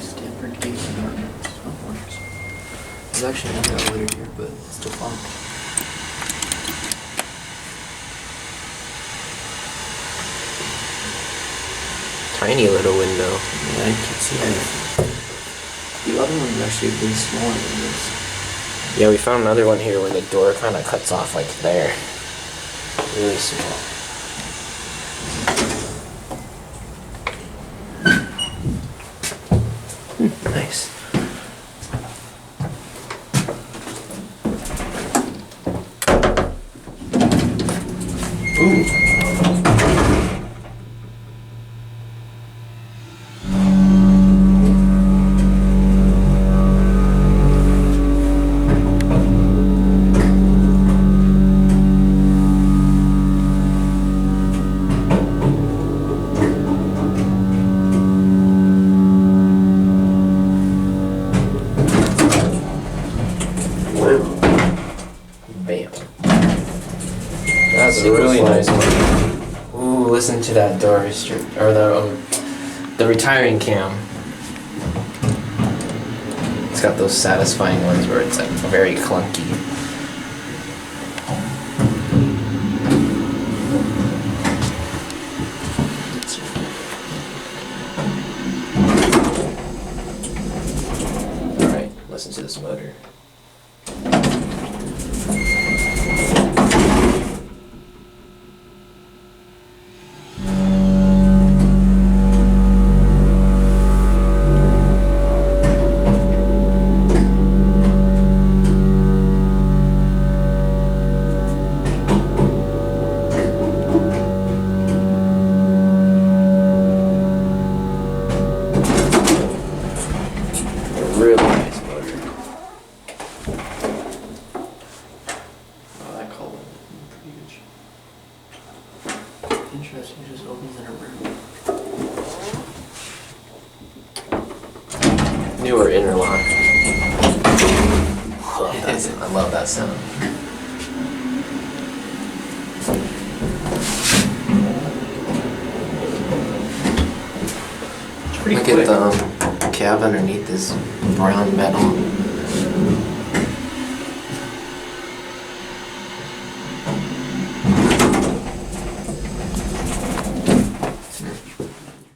Stanford case apartments. Oh, works. There's actually another elevator here, but it's defunct. Tiny little window. Yeah, I can't see anything. The other one's actually a bit smaller than this. Yeah, we found another one here where the door kind of cuts off like there. Really small. Nice. Ooh. Bam. That's a really nice one. Ooh, listen to that door or the retiring cam. It's got those satisfying ones where it's like very clunky. All right, listen to this motor. Really nice motor. Oh, that color pretty good. Interesting, it just opens in a room. Newer interlock. I love that sound. It's pretty Look quick. at the cab underneath this brown metal.